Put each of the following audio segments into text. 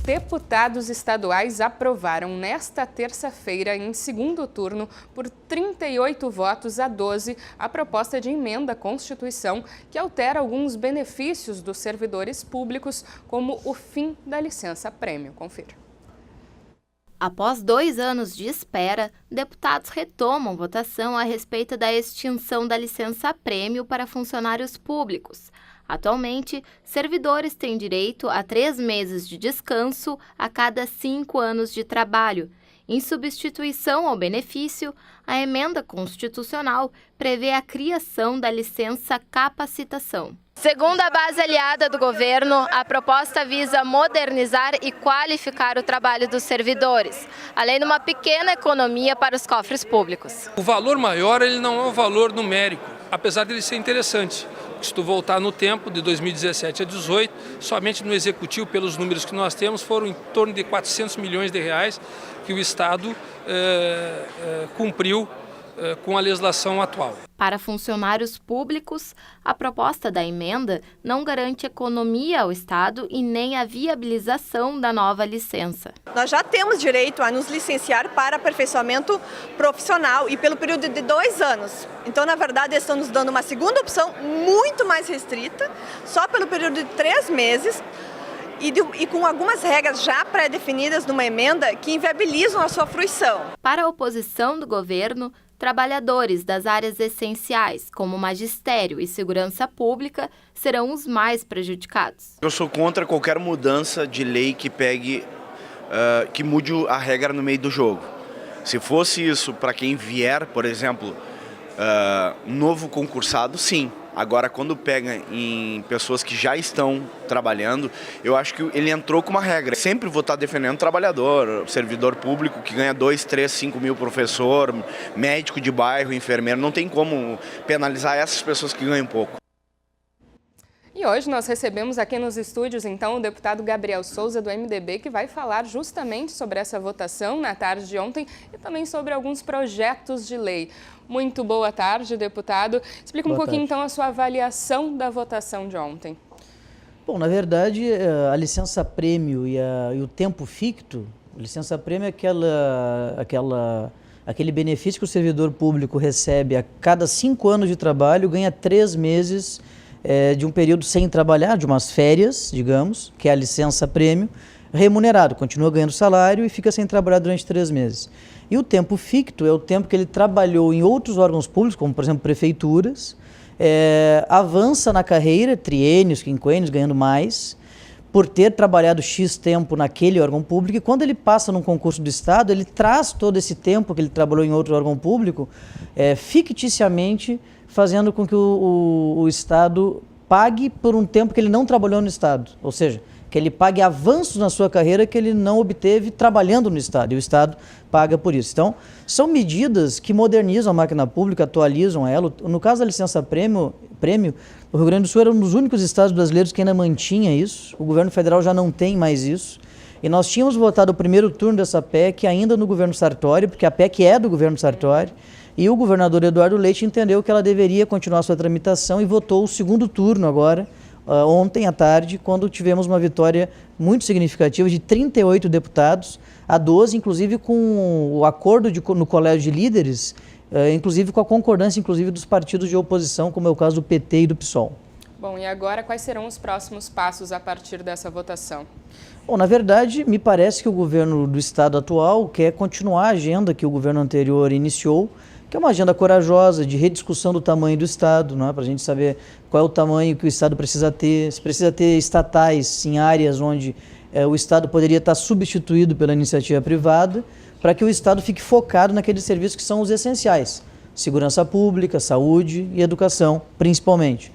deputados estaduais aprovaram nesta terça-feira, em segundo turno, por 38 votos a 12, a proposta de emenda à Constituição que altera alguns benefícios dos servidores públicos, como o fim da licença-prêmio. Confira. Após 2 anos de espera, deputados retomam votação a respeito da extinção da licença-prêmio para funcionários públicos. Atualmente, servidores têm direito a 3 meses de descanso a cada 5 anos de trabalho. Em substituição ao benefício, a emenda constitucional prevê a criação da licença capacitação. Segundo a base aliada do governo, a proposta visa modernizar e qualificar o trabalho dos servidores, além de uma pequena economia para os cofres públicos. O valor maior ele não é um valor numérico, apesar de ele ser interessante. Se tu voltar no tempo, de 2017 a 2018, somente no Executivo, pelos números que nós temos, foram em torno de 400 milhões de reais que o Estado cumpriu com a legislação atual. Para funcionários públicos, a proposta da emenda não garante economia ao Estado e nem a viabilização da nova licença. Nós já temos direito a nos licenciar para aperfeiçoamento profissional e pelo período de 2 anos. Então, na verdade, eles estão nos dando uma segunda opção muito mais restrita, só pelo período de 3 meses, e com algumas regras já pré-definidas numa emenda que inviabilizam a sua fruição. Para a oposição do governo, trabalhadores das áreas essenciais, como magistério e segurança pública, serão os mais prejudicados. Eu sou contra qualquer mudança de lei que que mude a regra no meio do jogo. Se fosse isso para quem vier, por exemplo, novo concursado, sim. Agora, quando pega em pessoas que já estão trabalhando, eu acho que ele entrou com uma regra. Sempre vou estar defendendo o trabalhador, servidor público que ganha 2, 3, 5 mil, professor, médico de bairro, enfermeiro. Não tem como penalizar essas pessoas que ganham pouco. E hoje nós recebemos aqui nos estúdios, então, o deputado Gabriel Souza, do MDB, que vai falar justamente sobre essa votação na tarde de ontem e também sobre alguns projetos de lei. Muito boa tarde, deputado. Explica um pouquinho, então, a sua avaliação da votação de ontem. Bom, na verdade, a licença-prêmio e o tempo ficto, a licença-prêmio é aquele benefício que o servidor público recebe a cada 5 anos de trabalho, ganha 3 meses de um período sem trabalhar, de umas férias, digamos, que é a licença-prêmio, remunerado, continua ganhando salário e fica sem trabalhar durante 3 meses. E o tempo ficto é o tempo que ele trabalhou em outros órgãos públicos, como por exemplo prefeituras, avança na carreira, triênios, quinquênios, ganhando mais, por ter trabalhado X tempo naquele órgão público, e quando ele passa num concurso do Estado, ele traz todo esse tempo que ele trabalhou em outro órgão público, ficticiamente, fazendo com que o Estado pague por um tempo que ele não trabalhou no Estado, ou seja, que ele pague avanços na sua carreira que ele não obteve trabalhando no Estado, e o Estado paga por isso. Então, são medidas que modernizam a máquina pública, atualizam ela. No caso da licença-prêmio, o Rio Grande do Sul era um dos únicos estados brasileiros que ainda mantinha isso, o governo federal já não tem mais isso, e nós tínhamos votado o primeiro turno dessa PEC ainda no governo Sartori, porque a PEC é do governo Sartori, e o governador Eduardo Leite entendeu que ela deveria continuar sua tramitação e votou o segundo turno agora, ontem à tarde, quando tivemos uma vitória muito significativa de 38 deputados a 12, inclusive com o acordo no colégio de líderes, inclusive com a concordância inclusive dos partidos de oposição, como é o caso do PT e do PSOL. Bom, e agora quais serão os próximos passos a partir dessa votação? Bom, na verdade, me parece que o governo do estado atual quer continuar a agenda que o governo anterior iniciou, que é uma agenda corajosa de rediscussão do tamanho do Estado, não é? Para a gente saber qual é o tamanho que o Estado precisa ter, se precisa ter estatais em áreas onde o Estado poderia estar substituído pela iniciativa privada, para que o Estado fique focado naqueles serviços que são os essenciais, segurança pública, saúde e educação, principalmente.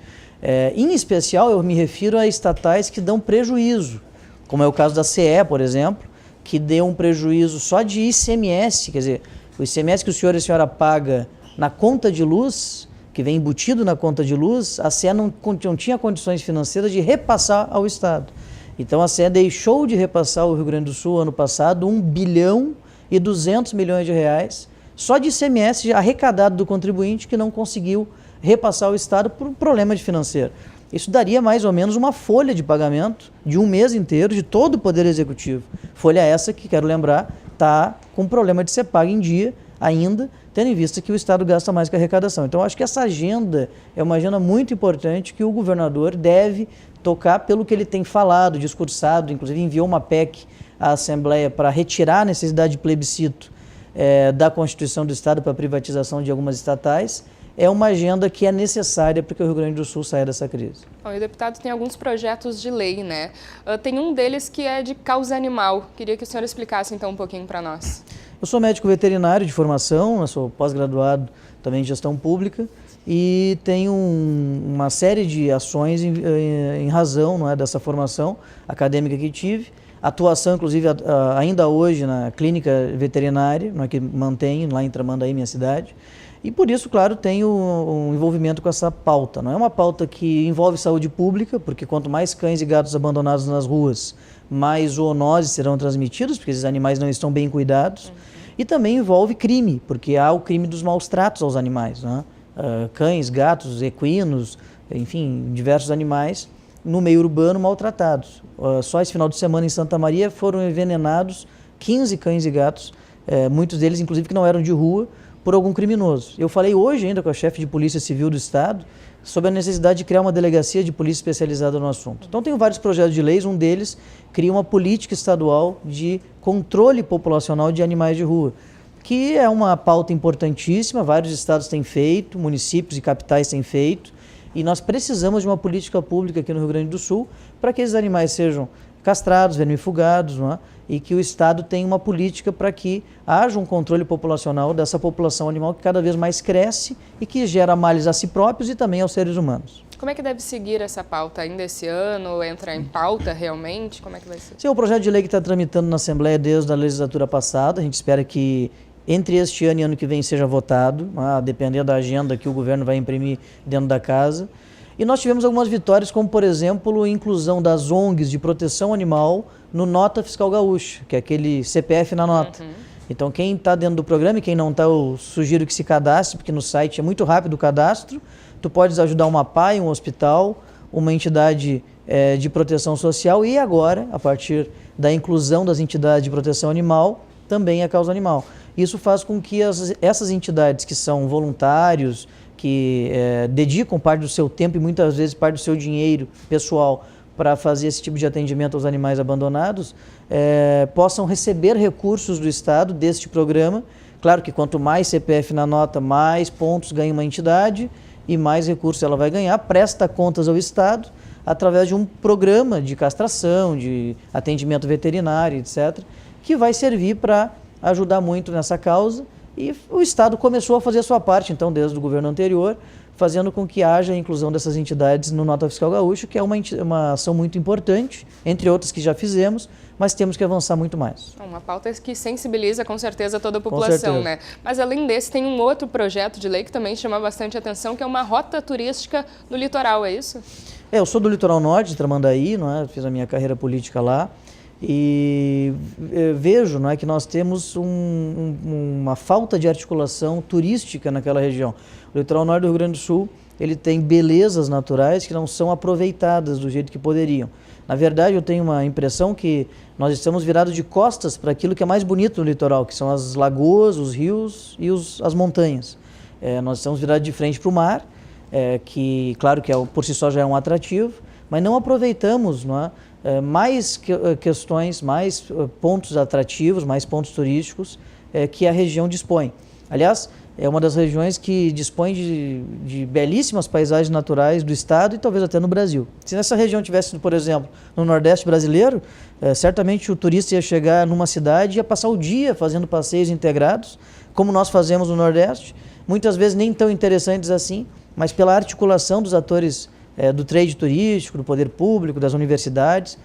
Em especial, eu me refiro a estatais que dão prejuízo, como é o caso da CE, por exemplo, que deu um prejuízo só de ICMS, quer dizer, o ICMS que o senhor e a senhora paga na conta de luz, que vem embutido na conta de luz, a CE não tinha condições financeiras de repassar ao Estado. Então a CE deixou de repassar ao Rio Grande do Sul ano passado 1 bilhão e 200 milhões de reais, só de ICMS arrecadado do contribuinte que não conseguiu repassar ao Estado por um problema de financeiro. Isso daria mais ou menos uma folha de pagamento de um mês inteiro de todo o Poder Executivo. Folha essa que, quero lembrar, está com problema de ser paga em dia ainda, tendo em vista que o Estado gasta mais que a arrecadação. Então, acho que essa agenda é uma agenda muito importante que o governador deve tocar pelo que ele tem falado, discursado, inclusive enviou uma PEC à Assembleia para retirar a necessidade de plebiscito da Constituição do Estado para a privatização de algumas estatais. É uma agenda que é necessária para que o Rio Grande do Sul saia dessa crise. Bom, e o deputado tem alguns projetos de lei, né? Tem um deles que é de causa animal. Queria que o senhor explicasse então um pouquinho para nós. Eu sou médico veterinário de formação, eu sou pós-graduado também em gestão pública e tenho uma série de ações em razão, não é, dessa formação acadêmica que tive. Atuação, inclusive, ainda hoje na clínica veterinária, não é, que mantenho lá em Tramandaí, minha cidade. E por isso, claro, tenho um envolvimento com essa pauta. Não é uma pauta que envolve saúde pública, porque quanto mais cães e gatos abandonados nas ruas, mais zoonoses serão transmitidos, porque esses animais não estão bem cuidados. E também envolve crime, porque há o crime dos maus tratos aos animais, né? Cães, gatos, equinos, enfim, diversos animais no meio urbano maltratados. Só esse final de semana em Santa Maria foram envenenados 15 cães e gatos, muitos deles inclusive que não eram de rua, por algum criminoso. Eu falei hoje ainda com a chefe de Polícia Civil do Estado sobre a necessidade de criar uma delegacia de polícia especializada no assunto. Então, tenho vários projetos de leis, um deles cria uma política estadual de controle populacional de animais de rua, que é uma pauta importantíssima, vários estados têm feito, municípios e capitais têm feito, e nós precisamos de uma política pública aqui no Rio Grande do Sul para que esses animais sejam castrados, vermifugados, não é? E que o Estado tenha uma política para que haja um controle populacional dessa população animal que cada vez mais cresce e que gera males a si próprios e também aos seres humanos. Como é que deve seguir essa pauta? Ainda esse ano? Entra em pauta realmente? Como é que vai ser? Sim, é o projeto de lei que está tramitando na Assembleia desde a legislatura passada. A gente espera que entre este ano e ano que vem seja votado, a depender da agenda que o governo vai imprimir dentro da casa. E nós tivemos algumas vitórias, como, por exemplo, a inclusão das ONGs de proteção animal no Nota Fiscal Gaúcha, que é aquele CPF na nota. Então, quem está dentro do programa e quem não está, eu sugiro que se cadastre, porque no site é muito rápido o cadastro. Tu podes ajudar uma PAI, um hospital, uma entidade de proteção social e agora, a partir da inclusão das entidades de proteção animal, também a causa animal. Isso faz com que essas entidades que são voluntários, que dedicam parte do seu tempo e muitas vezes parte do seu dinheiro pessoal para fazer esse tipo de atendimento aos animais abandonados, possam receber recursos do Estado deste programa. Claro que quanto mais CPF na nota, mais pontos ganha uma entidade e mais recursos ela vai ganhar, presta contas ao Estado através de um programa de castração, de atendimento veterinário, etc., que vai servir para ajudar muito nessa causa. E o Estado começou a fazer a sua parte, então, desde o governo anterior, fazendo com que haja a inclusão dessas entidades no Nota Fiscal Gaúcho, que é uma ação muito importante, entre outras que já fizemos, mas temos que avançar muito mais. Uma pauta que sensibiliza, com certeza, toda a população, né? Mas, além desse, tem um outro projeto de lei que também chama bastante atenção, que é uma rota turística no litoral, é isso? Eu sou do litoral norte, de Tramandaí, não é? Fiz a minha carreira política lá. E vejo, não é, que nós temos uma falta de articulação turística naquela região. O litoral norte do Rio Grande do Sul, ele tem belezas naturais que não são aproveitadas do jeito que poderiam. Na verdade, eu tenho uma impressão que nós estamos virados de costas para aquilo que é mais bonito no litoral, que são as lagoas, os rios e as montanhas. Nós estamos virados de frente para o mar, que, claro, que por si só já é um atrativo, mas não aproveitamos, não é, mais questões, mais pontos atrativos, mais pontos turísticos que a região dispõe. Aliás, é uma das regiões que dispõe de belíssimas paisagens naturais do estado e talvez até no Brasil. Se nessa região tivesse, por exemplo, no Nordeste brasileiro, certamente o turista ia chegar numa cidade e ia passar o dia fazendo passeios integrados, como nós fazemos no Nordeste, muitas vezes nem tão interessantes assim, mas pela articulação dos atores do trade turístico, do poder público, das universidades,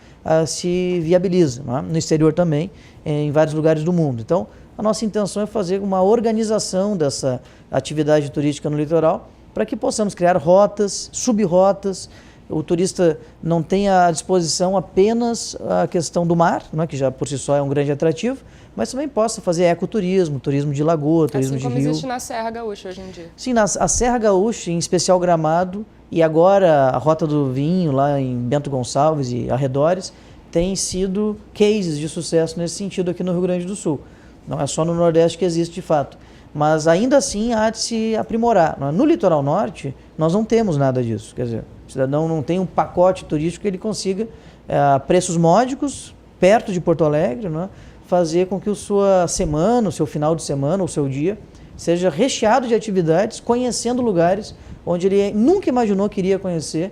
se viabiliza, não é? No exterior também, em vários lugares do mundo. Então, a nossa intenção é fazer uma organização dessa atividade turística no litoral para que possamos criar rotas, sub-rotas. O turista não tenha à disposição apenas a questão do mar, não é? Que já por si só é um grande atrativo, mas também possa fazer ecoturismo, turismo de lagoa, turismo de rio. Assim como existe na Serra Gaúcha hoje em dia. Sim, a Serra Gaúcha, em especial Gramado, E agora a Rota do Vinho, lá em Bento Gonçalves e arredores, tem sido cases de sucesso nesse sentido aqui no Rio Grande do Sul. Não é só no Nordeste que existe de fato. Mas ainda assim há de se aprimorar. No litoral norte, nós não temos nada disso. Quer dizer, o cidadão não tem um pacote turístico que ele consiga, a preços módicos, perto de Porto Alegre, né, fazer com que a sua semana, o seu final de semana, o seu dia, seja recheado de atividades, conhecendo lugares onde ele nunca imaginou que iria conhecer,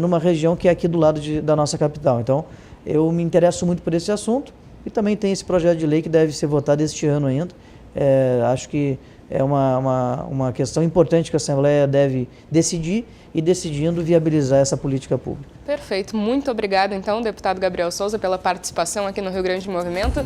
numa região que é aqui do lado da nossa capital. Então, eu me interesso muito por esse assunto e também tem esse projeto de lei que deve ser votado este ano ainda. Acho que é uma questão importante que a Assembleia deve decidir e, decidindo, viabilizar essa política pública. Perfeito. Muito obrigada, então, deputado Gabriel Souza, pela participação aqui no Rio Grande Movimento.